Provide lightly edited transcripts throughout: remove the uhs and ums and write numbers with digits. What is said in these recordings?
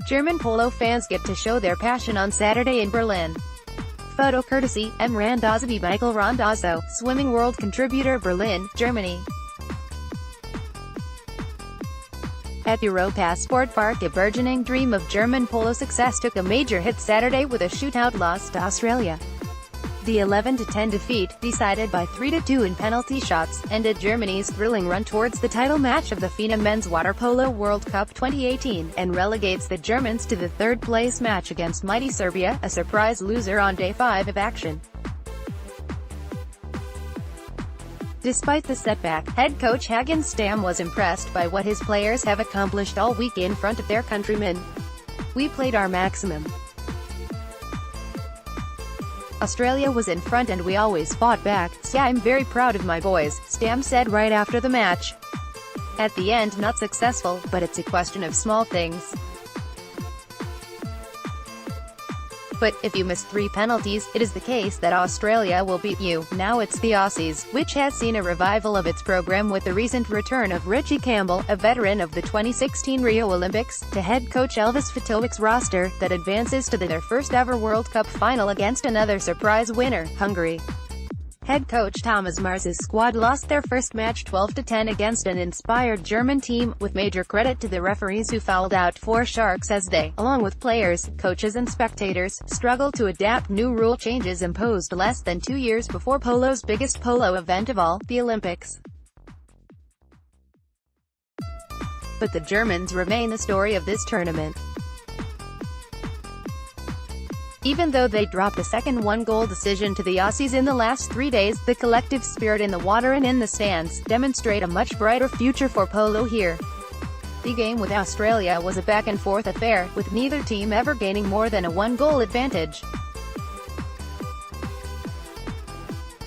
German polo fans get to show their passion on Saturday in Berlin. Photo courtesy, RandazzoBy Michael Randazzo, Swimming World contributor, Berlin, Germany. At Europasportpark, a burgeoning dream of German polo success took a major hit Saturday with a shootout loss to Australia. The 11-10 defeat, decided by 3-2 in penalty shots, ended Germany's thrilling run towards the title match of the FINA Men's Water Polo World Cup 2018, and relegates the Germans to the third-place match against mighty Serbia, a surprise loser on Day 5 of action. Despite the setback, head coach Hagen Stam was impressed by what his players have accomplished all week in front of their countrymen. "We played our maximum. Australia was in front and we always fought back, so I'm very proud of my boys," Stam said right after the match. "At the end, not successful, but it's a question of small things. But, if you miss 3 penalties, it is the case that Australia will beat you. Now it's the Aussies," which has seen a revival of its program with the recent return of Richie Campbell, a veteran of the 2016 Rio Olympics, to head coach Elvis Fatovic's roster, that advances to their first-ever World Cup final against another surprise winner, Hungary. Head coach Thomas Mars's squad lost their first match 12-10 against an inspired German team, with major credit to the referees who fouled out 4 Sharks as they, along with players, coaches and spectators, struggled to adapt new rule changes imposed less than 2 years before polo's biggest polo event of all, the Olympics. But the Germans remain the story of this tournament. Even though they dropped a second 1-goal decision to the Aussies in the last 3 days, the collective spirit in the water and in the stands demonstrate a much brighter future for polo here. The game with Australia was a back-and-forth affair, with neither team ever gaining more than a 1-goal advantage.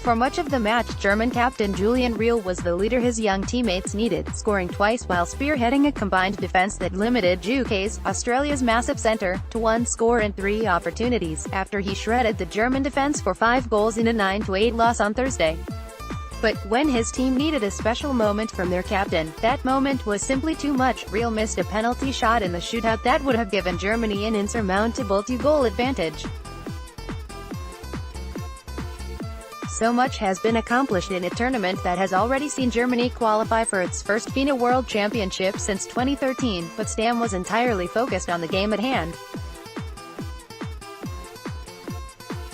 For much of the match, German captain Julian Real was the leader his young teammates needed, scoring twice while spearheading a combined defense that limited UK's, Australia's massive centre, to 1 score in 3 opportunities, after he shredded the German defense for 5 goals in a 9-8 loss on Thursday. But, when his team needed a special moment from their captain, that moment was simply too much. Real missed a penalty shot in the shootout that would have given Germany an insurmountable 2-goal advantage. So much has been accomplished in a tournament that has already seen Germany qualify for its first FINA World Championship since 2013, but Stam was entirely focused on the game at hand.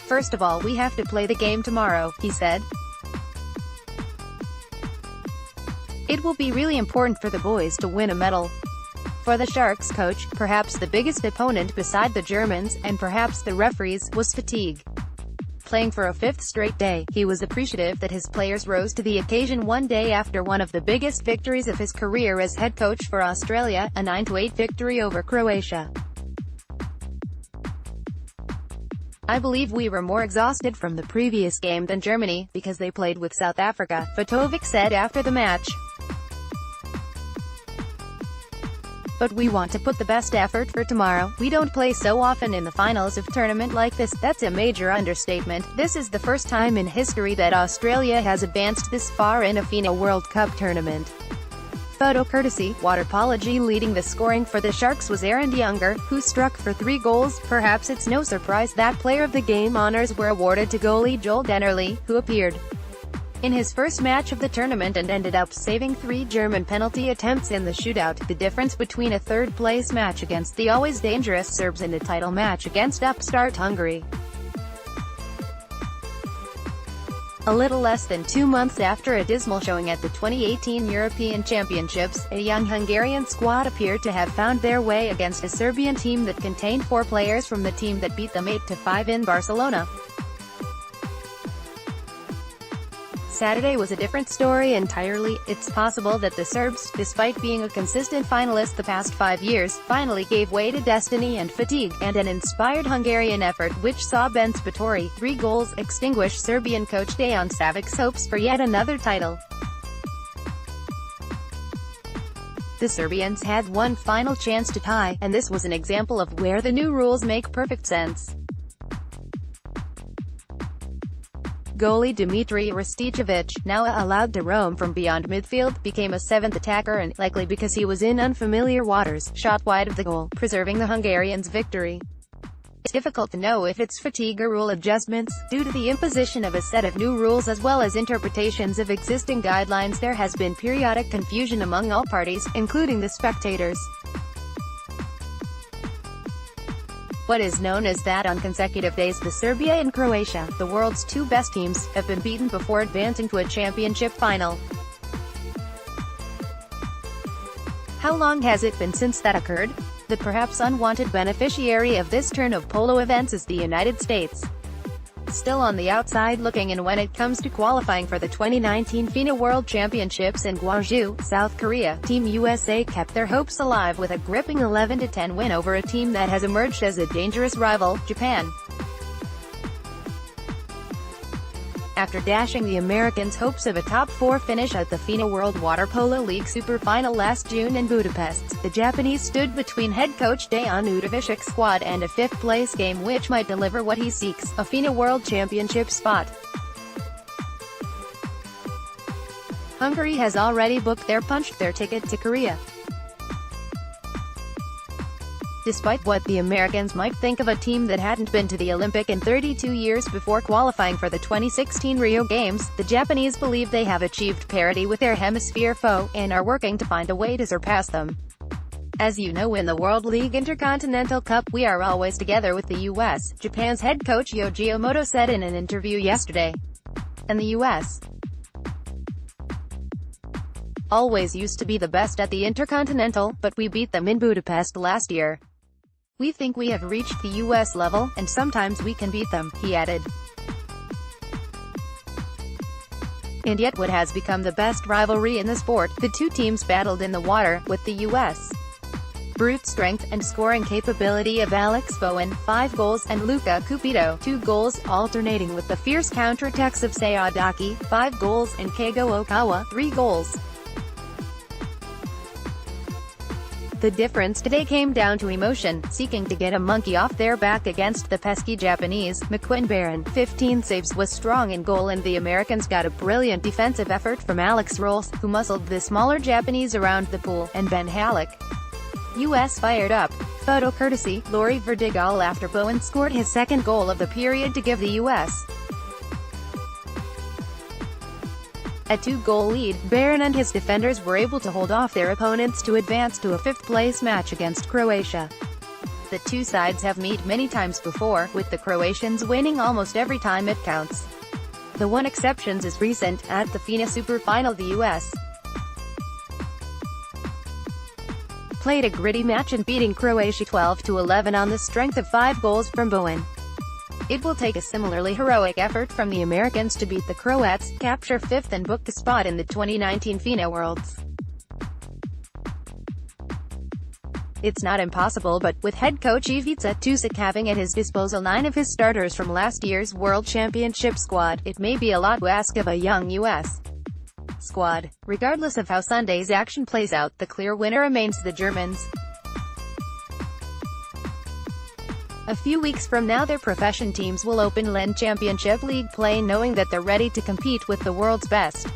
"First of all, we have to play the game tomorrow," he said. "It will be really important for the boys to win a medal." For the Sharks coach, perhaps the biggest opponent beside the Germans, and perhaps the referees, was fatigue. Playing for a 5th straight day, he was appreciative that his players rose to the occasion one day after one of the biggest victories of his career as head coach for Australia, a 9-8 victory over Croatia. "I believe we were more exhausted from the previous game than Germany, because they played with South Africa," Fatovic said after the match. "But we want to put the best effort for tomorrow. We don't play so often in the finals of tournament like this." That's a major understatement. This is the first time in history that Australia has advanced this far in a FINA World Cup tournament. Photo courtesy, Waterpology. Leading the scoring for the Sharks was Aaron Younger, who struck for 3 goals. Perhaps it's no surprise that Player of the Game honours were awarded to goalie Joel Dennerle, who appeared in his first match of the tournament and ended up saving 3 German penalty attempts in the shootout, the difference between a third-place match against the always dangerous Serbs and a title match against upstart Hungary. A little less than 2 months after a dismal showing at the 2018 European Championships, a young Hungarian squad appeared to have found their way against a Serbian team that contained 4 players from the team that beat them 8-5 in Barcelona. Saturday was a different story entirely. It's possible that the Serbs, despite being a consistent finalist the past 5 years, finally gave way to destiny and fatigue, and an inspired Hungarian effort which saw Ben Spatori, 3 goals, extinguish Serbian coach Dejan Savic's hopes for yet another title. The Serbians had one final chance to tie, and this was an example of where the new rules make perfect sense. Goalie Dmitry Ristijevic, now allowed to roam from beyond midfield, became a seventh attacker and, likely because he was in unfamiliar waters, shot wide of the goal, preserving the Hungarians' victory. It's difficult to know if it's fatigue or rule adjustments. Due to the imposition of a set of new rules as well as interpretations of existing guidelines, there has been periodic confusion among all parties, including the spectators. What is known is that on consecutive days the Serbia and Croatia, the world's two best teams, have been beaten before advancing to a championship final. How long has it been since that occurred? The perhaps unwanted beneficiary of this turn of polo events is the United States. Still on the outside looking in when it comes to qualifying for the 2019 FINA World Championships in Gwangju, South Korea, Team USA kept their hopes alive with a gripping 11-10 win over a team that has emerged as a dangerous rival, Japan. After dashing the Americans' hopes of a top-4 finish at the FINA World Water Polo League Super Final last June in Budapest, the Japanese stood between head coach Dejan Udovicic's squad and a fifth-place game which might deliver what he seeks, a FINA World Championship spot. Hungary has already punched their ticket to Korea. Despite what the Americans might think of a team that hadn't been to the Olympic in 32 years before qualifying for the 2016 Rio Games, the Japanese believe they have achieved parity with their hemisphere foe, and are working to find a way to surpass them. As you know, in the World League Intercontinental Cup we are always together with the US, Japan's head coach Yoji Omoto said in an interview yesterday. And the US always used to be the best at the Intercontinental, but we beat them in Budapest last year. We think we have reached the US level, and sometimes we can beat them, he added. And yet what has become the best rivalry in the sport, the two teams battled in the water, with the US brute strength and scoring capability of Alex Bowen, 5 goals, and Luka Cupido, 2 goals, alternating with the fierce counterattacks of Sayadaki, 5 goals, and Keigo Okawa, 3 goals. The difference today came down to emotion, seeking to get a monkey off their back against the pesky Japanese. McQuinn Barron, 15 saves, was strong in goal, and the Americans got a brilliant defensive effort from Alex Rolls, who muscled the smaller Japanese around the pool, and Ben Halleck. US fired up. Photo courtesy, Laurie Verdigal after Bowen scored his second goal of the period to give the US a 2-goal lead. Barron and his defenders were able to hold off their opponents to advance to a fifth-place match against Croatia. The two sides have met many times before, with the Croatians winning almost every time it counts. The one exception is recent. At the FINA Super Final, the US played a gritty match in beating Croatia 12-11 on the strength of 5 goals from Bowen. It will take a similarly heroic effort from the Americans to beat the Croats, capture 5th and book a spot in the 2019 FINA Worlds. It's not impossible, but, with head coach Ivica Tusic having at his disposal 9 of his starters from last year's World Championship squad, it may be a lot to ask of a young US squad. Regardless of how Sunday's action plays out, the clear winner remains the Germans. A few weeks from now their profession teams will open Len Championship League play knowing that they're ready to compete with the world's best.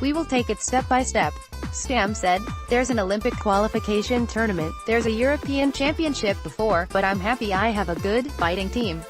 We will take it step by step. Stam said, there's an Olympic qualification tournament, there's a European Championship before, but I'm happy I have a good, fighting team.